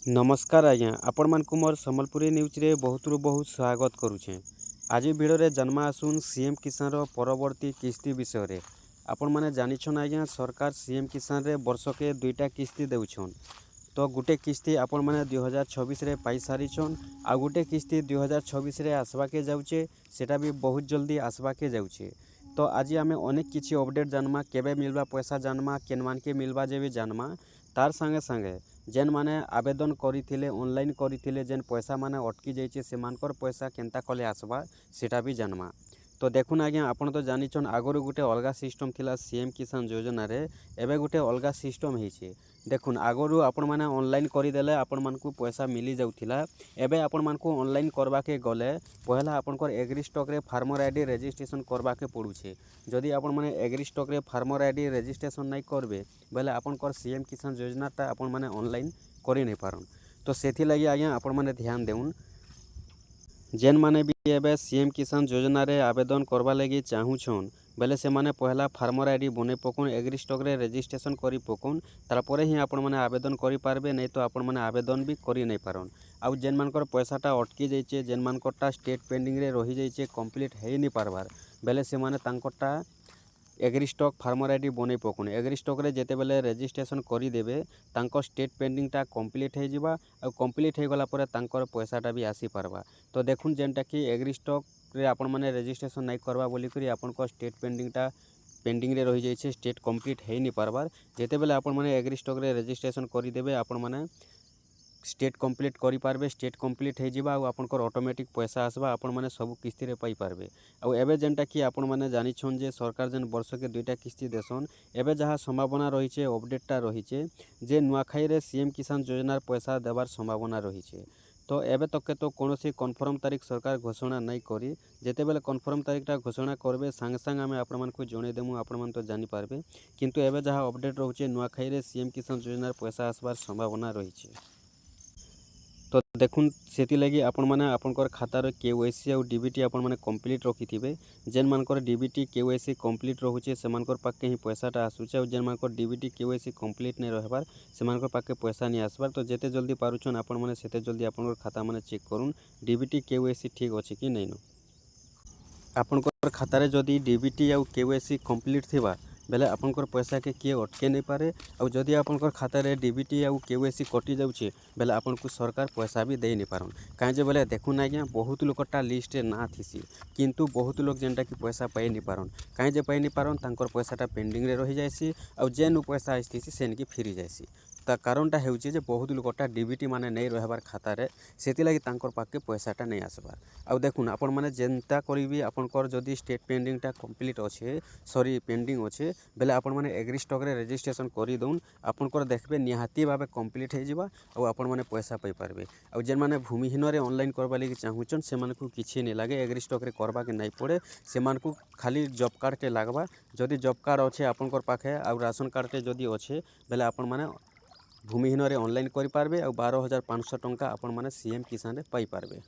नमस्कार आज्ञा आपण मानकु मोर संबलपुरी न्यूज रे बहुत बहुत स्वागत करुछे। आज वीडियो रे जन्मा आसुन सीएम किसान रो परवर्ती किस्ती विषय रे। आपण माने जानिछन आज्ञा सरकार सीएम किसान रे वर्षके दुईटा किस्ती देउछन। तो गुटे किस्ती आपण माने 2026 रे पाई सारिछन आ गुटे किस्ती 2026 रे आसवा के जाउचे, सेटा भी बहुत जल्दी आसवा के जाउचे। तो आज आमे अनेक किछि अपडेट जानमा, केबे मिलबा पैसा जानमा, केन मान के मिलबा जेबे जानमा, तार संगे संगे जेन माने आवेदन करिथिले ऑनलाइन करिथिले जेन पैसा माने अटकी जाइछे सेमानकर पैसा केनता कले आसबा सेटा भी जानमा। तो देखुन आज्ञा आपण तो जानिछन आगरु गुटे अलगा सिस्टम थिला सीएम किसान योजना रे, एबे गुटे अलगा सिस्टम हेइछे। देखुन आगरु आपण माने ऑनलाइन करिदेले आपण मानकु पैसा मिली जाउथिला। एबे आपण मानकु ऑनलाइन करबा के गले पहला आपनकर एग्री स्टॉक रे फार्मर आईडी रजिस्ट्रेशन करबा के पड़ुछे। जदि आपण माने एग्री स्टॉक रे फार्मर आईडी रजिस्ट्रेशन नहीं करबे बेले आपनकर सीएम किसान योजनाटा आपण माने ऑनलाइन करि नहीं पारन। तो सेथि लागि आज्ञा आपण माने ध्यान देउन, जेन माने भी एबे सीएम किसान योजना रे आवेदन करबा लगी चाहूछन बेले से माने पहला फार्मर आईडी बने पकुन, एग्री स्टॉक रे रजिस्ट्रेशन करी पकुन, तार परे ही आपण माने आवेदन करि पारबे, नहीं तो आपण माने आवेदन भी करि नहीं पारन। आउ जेन मानकर पैसाटा अटकी जाइछे, जेन मानकरटा स्टेट पेंडिंग रे रही जाइछे, कंप्लीट हेइ नहीं पारबार बेले से माने तांकरटा एग्री स्टॉक फार्मर आईडी बने पकुन। एग्री स्टॉक रे जेते बेले रजिस्ट्रेशन करि देबे तांको स्टेट पेंडिंगटा कंप्लीट हे जिबा, आ कंप्लीट हे गला परे तांकर पैसाटा भी आसी पारबा। तो देखुन जेनटा कि एग्री स्टॉक रे आपण माने रजिस्ट्रेशन नहीं करबा बोली करी आपनको स्टेट पेंडिंगटा पेंडिंग रे रही जाइछे, स्टेट कंप्लीट हेइ नहीं पारबार। जेते बेले आपण माने एग्री स्टॉक रे रजिस्ट्रेशन करि देबे आपण माने स्टेट कंप्लीट करि पारबे, स्टेट कंप्लीट हे जिबा, आ आपनकर ऑटोमेटिक पैसा आसबा, आपण माने सब किस्ती रे पाई पारबे। आ एबे जेनटा कि आपण माने जानिछन जे सरकार जेन वर्ष के दुईटा किस्ती देसन, एबे जहा संभावना रहिछे अपडेटटा रहिछे जे नुआखाई रे सीएम किसान योजनार पैसा देबार संभावना रहिछे। तो एबे तक के तो कोनोसी कन्फर्म तारीख सरकार घोषणा नहीं करी, जेते बेले कन्फर्म तारीखटा घोषणा करबे संगे संगे आमे आपण मानकु जणे देमु, आपण मान तो जानि पारबे। किंतु एबे जहा अपडेट रहुछे नुआखाई रे सीएम किसान योजनार पैसा आसबार संभावना रहिछे। तो देखुन सेति लगी आपण माने आपनकर खातार केवाईसी और डीबीटी आपण माने कंप्लीट रखिथिबे। जेन मानकर डीबीटी केवाईसी कंप्लीट रहुचे सेमानकर पाके ही पैसाटा आसुचे, और जेन मानकर डीबीटी केवाईसी कंप्लीट नहीं रहबार सेमानकर पाके पैसा नहीं आसबार। तो जेते जल्दी पारुछन आपण माने सेते जल्दी आपनकर खाता माने चेक करुन डीबीटी केवाईसी ठीक अछि कि नहीं न। आपनकर खातारे जदि डीबीटी और केवाईसी कंप्लीट थिबा बेले आपनकर पैसा के किए अटके नहीं पारे, और जदि आपनकर खाता रे डीबीटी और केवाईसी कटि जाउछे बेले आपनको सरकार पैसा भी दे नहीं पारन। काहे जे बेले देखुन आज्ञा बहुत लोकटा लिस्ट रे ना थिसी, किंतु बहुत लोग जेनटा कि पैसा पाई नहीं पारन। काहे जे पाई नहीं पारन तांकर पैसाटा पेंडिंग रे रही जायसी, और जेनु पैसा आइथिसी सेनकी फिरी जायसी। ता कारणटा हेउची जे बहुत लोकटा डीबीटी माने नहीं रहबार खाता रे, सेति लागि तांकर पाके पैसाटा नहीं आसबार। आउ देखुन आपण माने जेनता करिबी आपनकर जदि स्टेट पेंडिंगटा कंप्लीट अच्छे, सॉरी पेंडिंग अच्छे बेले आपण माने एग्री स्टॉक रे रजिस्ट्रेशन करि दउन, आपनकर देखबे निहाती भाबे कंप्लीट हे जिबा, और आपण माने पैसा पाई पारबे। आउ जेन माने भूमिहीन रे ऑनलाइन करबा लागि चाहुचन सेमानकु किछि नहीं लागे, एग्री स्टॉक रे करबा के नहीं पड़े, सेमानकु खाली जॉब कार्ड टे लागबा। जदि जॉब कार्ड अच्छे आपनकर पाखे आउ राशन कार्ड टे जदि अच्छे बेले आपण माने भूमिहीन रे ऑनलाइन करि पारबे, और 12,500 टंका आपण माने सीएम किसान रे पाई पारबे।